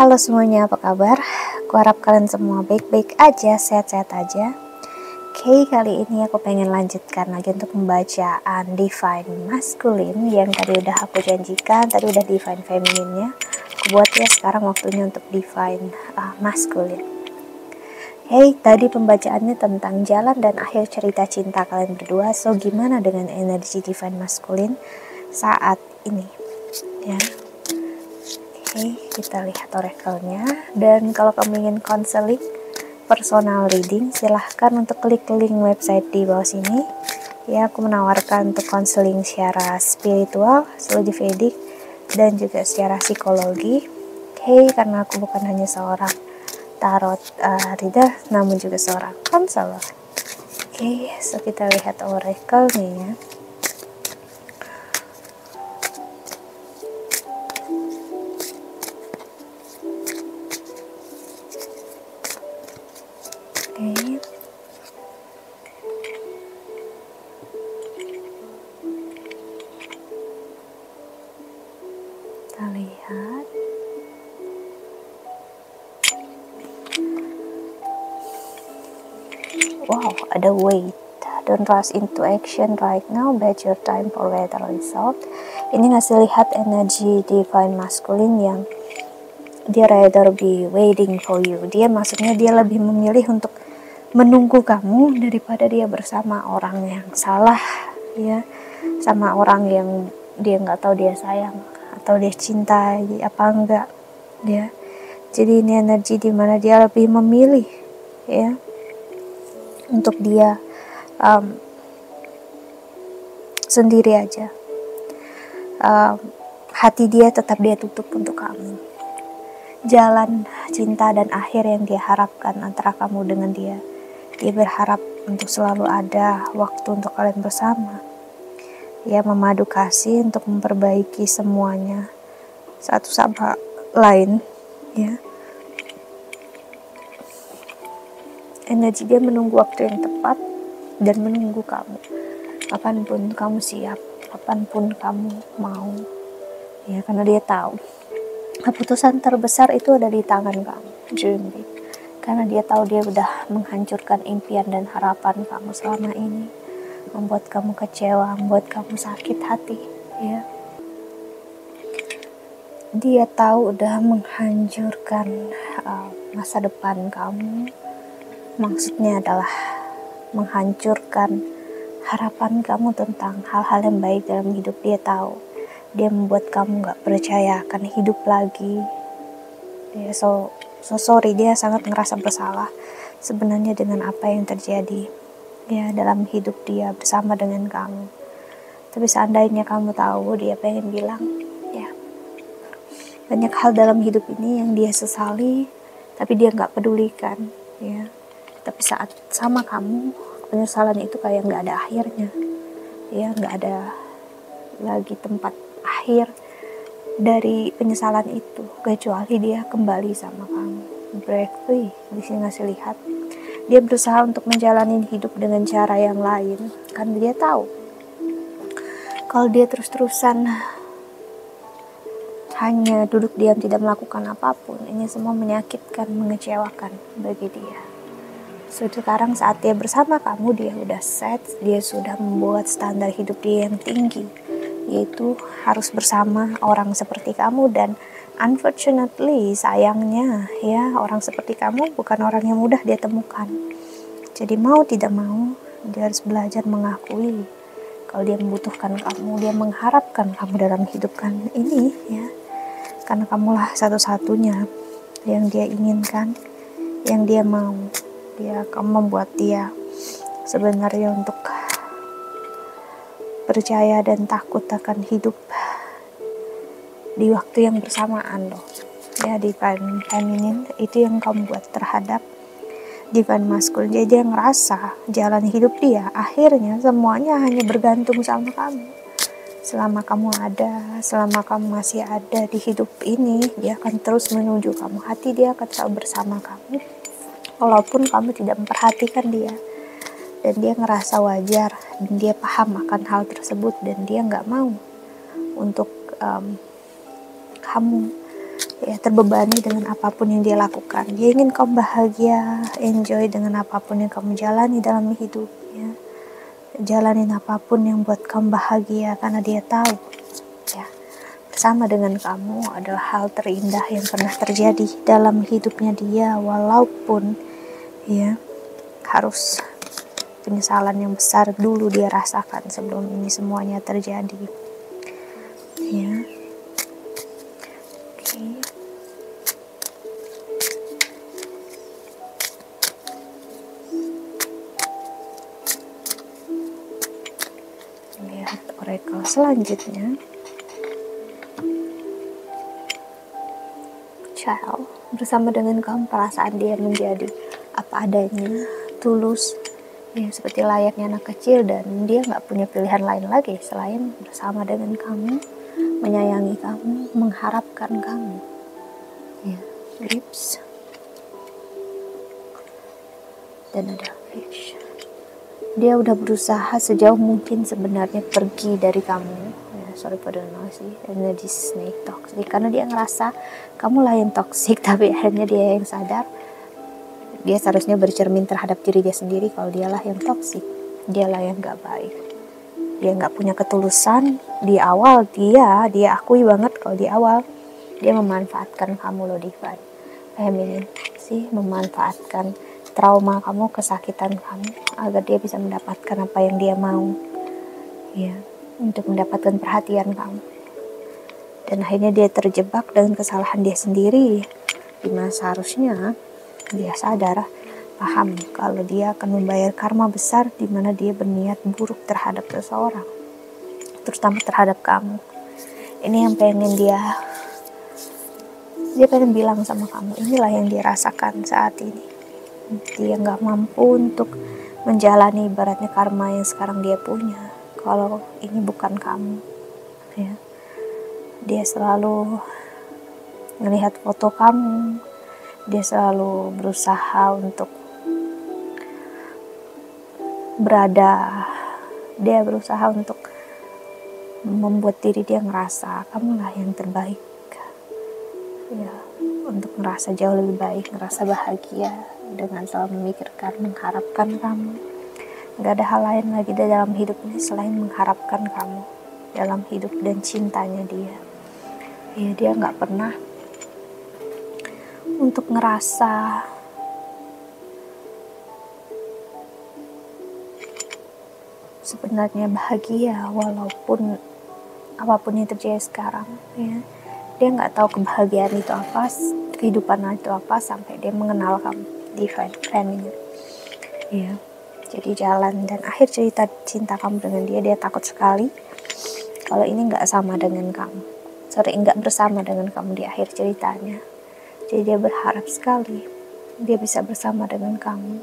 Halo semuanya, apa kabar? Aku harap kalian semua baik-baik aja, sehat-sehat aja. Oke, kali ini aku pengen lanjutkan lagi untuk pembacaan Divine Masculine yang tadi udah aku janjikan, tadi udah Divine Feminine-nya. Aku buat ya sekarang waktunya untuk Divine Masculine. Hey, tadi pembacaannya tentang jalan dan akhir cerita cinta kalian berdua. So, gimana dengan energi Divine Masculine saat ini? Ya. Oke, kita lihat oracle-nya. Dan kalau kamu ingin konseling personal reading, silahkan untuk klik link website di bawah sini. Ya, aku menawarkan untuk konseling secara spiritual, astrologi Vedic, dan juga secara psikologi. Oke, karena aku bukan hanya seorang tarot reader, namun juga seorang konselor. Oke, so kita lihat oracle-nya ya. Kita lihat. Wow, ada wait. Don't rush into action right now, bet your time for better result. Ini ngasih lihat energi Divine Masculine yang dia rather be waiting for you. Dia maksudnya dia lebih memilih untuk menunggu kamu daripada dia bersama orang yang salah, ya, sama orang yang dia nggak tahu dia sayang atau dia cintai apa enggak, ya. Jadi ini energi dimana dia lebih memilih, ya, untuk dia sendiri aja. Hati dia tetap dia tutup untuk kamu. Jalan cinta dan akhir yang dia harapkan antara kamu dengan dia berharap untuk selalu ada waktu untuk kalian bersama. Ya, memadu kasih untuk memperbaiki semuanya satu sama lain, ya. Energi dia menunggu waktu yang tepat dan menunggu kamu kapanpun kamu siap, kapanpun kamu mau, ya, karena dia tahu keputusan terbesar itu ada di tangan kamu. Dream big, karena dia tahu dia udah menghancurkan impian dan harapan kamu selama ini, membuat kamu kecewa, membuat kamu sakit hati, ya. Dia tahu udah menghancurkan masa depan kamu. Maksudnya adalah menghancurkan harapan kamu tentang hal-hal yang baik dalam hidup. Dia tahu dia membuat kamu gak percaya akan hidup lagi. Dia so sorry, dia sangat ngerasa bersalah sebenarnya dengan apa yang terjadi, ya, dalam hidup dia bersama dengan kamu. Tapi seandainya kamu tahu, dia pengen bilang, ya, banyak hal dalam hidup ini yang dia sesali tapi dia gak pedulikan, ya. Tapi saat sama kamu, penyesalan itu kayak gak ada akhirnya, ya, gak ada lagi tempat akhir dari penyesalan itu kecuali dia kembali sama kamu. Break free, di sini ngasih lihat dia berusaha untuk menjalani hidup dengan cara yang lain, karena dia tahu kalau dia terus-terusan hanya duduk diam tidak melakukan apapun, ini semua menyakitkan, mengecewakan bagi dia. So, sekarang saat dia bersama kamu, dia udah set, dia sudah membuat standar hidup dia yang tinggi, yaitu harus bersama orang seperti kamu. Dan unfortunately, sayangnya, ya, orang seperti kamu bukan orang yang mudah dia temukan. Jadi mau tidak mau, dia harus belajar mengakui kalau dia membutuhkan kamu, dia mengharapkan kamu dalam hidup kan ini, ya, karena kamulah satu-satunya yang dia inginkan, yang dia mau. Dia akan membuat dia sebenarnya untuk percaya dan takut akan hidup di waktu yang bersamaan loh, ya. Divine Feminine itu yang kamu buat terhadap Divine Masculine. Jadi dia ngerasa jalan hidup dia akhirnya semuanya hanya bergantung sama kamu. Selama kamu ada, selama kamu masih ada di hidup ini, dia akan terus menuju kamu. Hati dia akan selalu bersama kamu walaupun kamu tidak memperhatikan dia. Dan dia ngerasa wajar, dan dia paham akan hal tersebut, dan dia gak mau untuk kamu ya terbebani dengan apapun yang dia lakukan. Dia ingin kamu bahagia, enjoy dengan apapun yang kamu jalani dalam hidup, ya. Jalanin apapun yang buat kamu bahagia, karena dia tahu, ya, bersama dengan kamu adalah hal terindah yang pernah terjadi dalam hidupnya dia, walaupun ya harus penyesalan yang besar dulu dia rasakan sebelum ini semuanya terjadi, ya. Oke. Lihat oracle selanjutnya. Child, bersama dengan kamu perasaan dia menjadi apa adanya, tulus, ya, seperti layaknya anak kecil, dan dia nggak punya pilihan lain lagi selain bersama dengan kamu, menyayangi kamu, mengharapkan kamu, ya. Lips dan ada fish. Dia udah berusaha sejauh mungkin sebenarnya pergi dari kamu, ya, sorry for the noise, energy snake toxic, karena dia ngerasa kamu lah yang toxic, tapi akhirnya dia yang sadar. Dia seharusnya bercermin terhadap diri dia sendiri kalau dialah yang toksik, dialah yang gak baik, dia gak punya ketulusan. Di awal dia akui banget kalau di awal dia memanfaatkan kamu loh, Divine Feminine sih, memanfaatkan trauma kamu, kesakitan kamu, agar dia bisa mendapatkan apa yang dia mau, ya, untuk mendapatkan perhatian kamu. Dan akhirnya dia terjebak dengan kesalahan dia sendiri, dimana seharusnya dia sadar, paham kalau dia akan membayar karma besar di mana dia berniat buruk terhadap seseorang, terutama terhadap kamu. Ini yang pengen dia pengen bilang sama kamu, inilah yang dia rasakan saat ini. Dia nggak mampu untuk menjalani ibaratnya karma yang sekarang dia punya kalau ini bukan kamu, ya. Dia selalu melihat foto kamu, dia selalu berusaha untuk dia berusaha untuk membuat diri dia ngerasa kamulah yang terbaik, ya, untuk ngerasa jauh lebih baik, ngerasa bahagia dengan selalu memikirkan, mengharapkan kamu. Gak ada hal lain lagi dalam hidup ini selain mengharapkan kamu dalam hidup dan cintanya dia. Ya, dia gak pernah untuk ngerasa sebenarnya bahagia walaupun apapun yang terjadi sekarang, ya. Dia nggak tahu kebahagiaan itu apa, kehidupan itu apa, sampai dia mengenal kamu, Divine Feminine, ya. Jadi jalan dan akhir cerita cinta kamu dengan dia takut sekali kalau ini nggak sama dengan kamu, nggak bersama dengan kamu di akhir ceritanya. Jadi dia berharap sekali dia bisa bersama dengan kamu,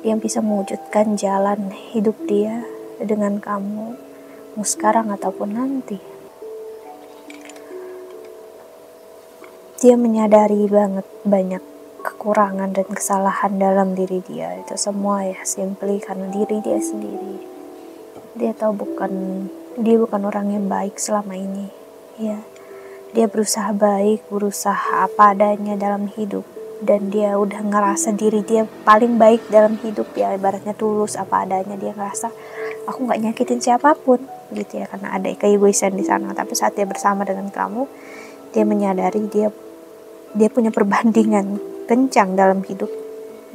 dia bisa mewujudkan jalan hidup dia dengan kamu, mau sekarang ataupun nanti. Dia menyadari banget banyak kekurangan dan kesalahan dalam diri dia, itu semua ya simply karena diri dia sendiri. Dia tahu dia bukan orang yang baik selama ini, ya. Dia berusaha baik, berusaha apa adanya dalam hidup, dan dia udah ngerasa diri dia paling baik dalam hidup, ya, ibaratnya tulus apa adanya. Dia ngerasa aku nggak nyakitin siapapun gitu, ya, karena ada keegoisan di sana. Tapi saat dia bersama dengan kamu, dia menyadari dia punya perbandingan kencang dalam hidup,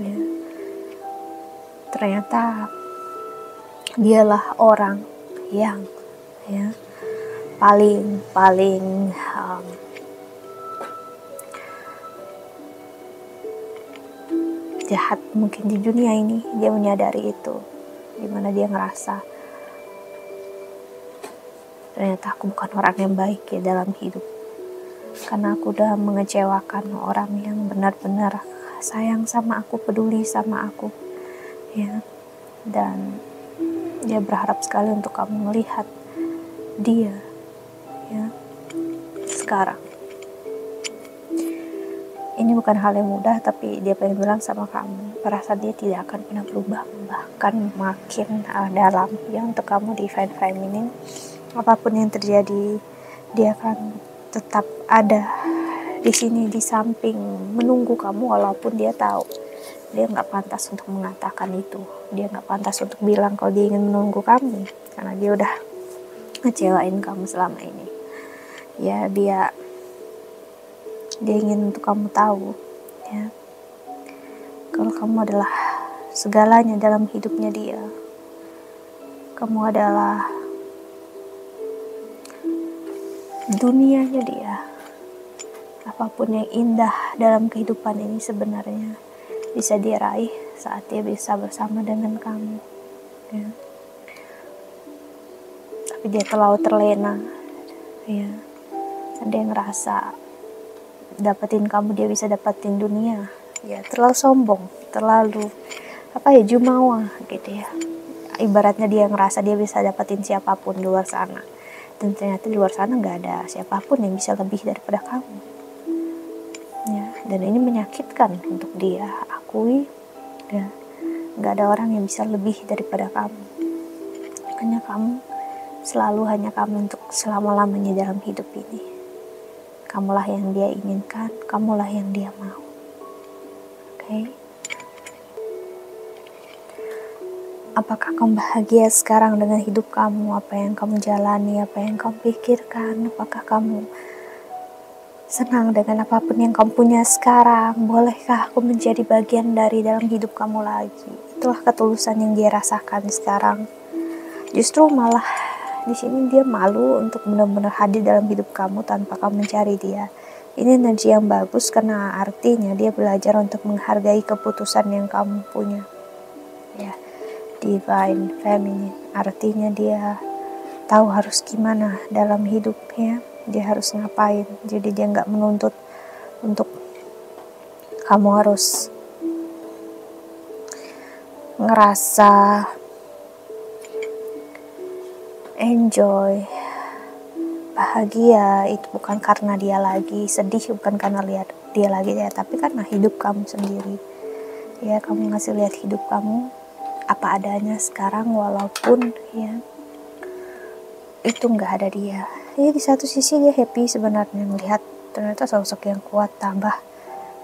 ya. Ternyata dialah orang yang, ya, paling jahat mungkin di dunia ini. Dia menyadari itu, dimana dia ngerasa ternyata aku bukan orang yang baik ya dalam hidup, karena aku udah mengecewakan orang yang benar-benar sayang sama aku, peduli sama aku, ya. Dan dia berharap sekali untuk kamu melihat dia, ya, sekarang. Ini bukan hal yang mudah, tapi dia pengen bilang sama kamu, perasaan dia tidak akan pernah berubah, bahkan makin dalam, ya, untuk kamu Divine Feminine. Apapun yang terjadi, dia akan tetap ada di sini di samping menunggu kamu, walaupun dia tahu dia nggak pantas untuk mengatakan itu, dia nggak pantas untuk bilang kalau dia ingin menunggu kamu, karena dia udah ngecewain kamu selama ini. Ya, dia ingin untuk kamu tahu, ya, kalau kamu adalah segalanya dalam hidupnya dia. Kamu adalah dunianya dia. Apapun yang indah dalam kehidupan ini sebenarnya bisa dia raih saat dia bisa bersama dengan kamu, ya. Tapi dia terlalu terlena, ya. Dan dia ngerasa dapetin kamu dia bisa dapetin dunia, ya. Terlalu sombong, terlalu jumawa gitu ya. Ibaratnya dia ngerasa dia bisa dapetin siapapun di luar sana, dan ternyata di luar sana nggak ada siapapun yang bisa lebih daripada kamu, ya. Dan ini menyakitkan untuk dia, akui, ya. Nggak ada orang yang bisa lebih daripada kamu. Hanya kamu, selalu hanya kamu untuk selama-lamanya dalam hidup ini. Kamulah yang dia inginkan, kamulah yang dia mau. Oke? Apakah kamu bahagia sekarang dengan hidup kamu? Apa yang kamu jalani? Apa yang kamu pikirkan? Apakah kamu senang dengan apapun yang kamu punya sekarang? Bolehkah aku menjadi bagian dari dalam hidup kamu lagi? Itulah ketulusan yang dia rasakan sekarang. Justru malah di sini dia malu untuk benar-benar hadir dalam hidup kamu tanpa kamu mencari dia. Ini energi yang bagus karena artinya dia belajar untuk menghargai keputusan yang kamu punya, ya. Divine Feminine, artinya dia tahu harus gimana dalam hidupnya, dia harus ngapain. Jadi dia nggak menuntut untuk kamu harus ngerasa enjoy, bahagia. Itu bukan karena dia lagi sedih, bukan karena lihat dia lagi, ya, tapi karena hidup kamu sendiri, ya. Kamu ngasih lihat hidup kamu apa adanya sekarang, walaupun, ya, itu nggak ada dia. Ya, di satu sisi dia happy sebenarnya melihat ternyata sosok yang kuat, tambah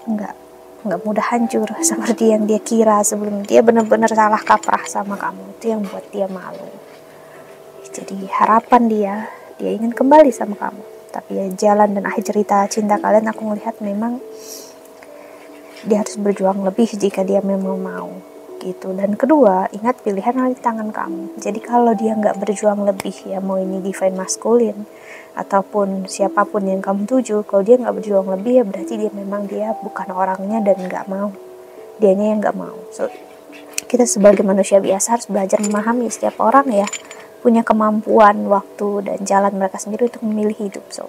nggak mudah hancur seperti yang dia kira sebelumnya. Dia benar-benar salah kaprah sama kamu. Itu yang buat dia malu. Jadi harapan dia ingin kembali sama kamu. Tapi ya, jalan dan akhir cerita cinta kalian aku melihat memang dia harus berjuang lebih jika dia memang mau, gitu. Dan kedua, ingat pilihan ada di tangan kamu. Jadi kalau dia nggak berjuang lebih, ya, mau ini divine masculine ataupun siapapun yang kamu tuju, kalau dia nggak berjuang lebih, ya berarti dia memang dia bukan orangnya dan nggak mau. Dianya yang nggak mau. So, kita sebagai manusia biasa harus belajar memahami setiap orang, ya, punya kemampuan, waktu, dan jalan mereka sendiri untuk memilih hidup. So,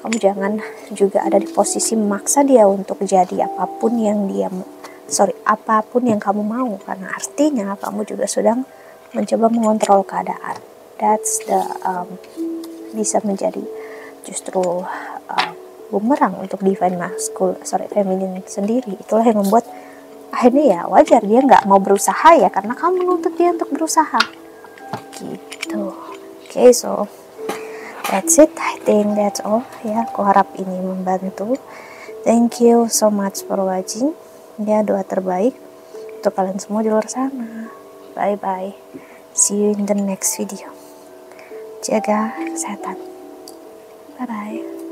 kamu jangan juga ada di posisi memaksa dia untuk jadi apapun yang kamu mau, karena artinya kamu juga sedang mencoba mengontrol keadaan. That's the bisa menjadi justru bumerang untuk divine feminine sendiri. Itulah yang membuat akhirnya, ya, wajar dia nggak mau berusaha, ya, karena kamu menuntut dia untuk berusaha, gitu. Okay, so that's it. I think that's all, ya. Aku harap ini membantu. Thank you so much for watching. Ya, doa terbaik untuk kalian semua di luar sana. Bye bye. See you in the next video. Jaga kesehatan. Bye bye.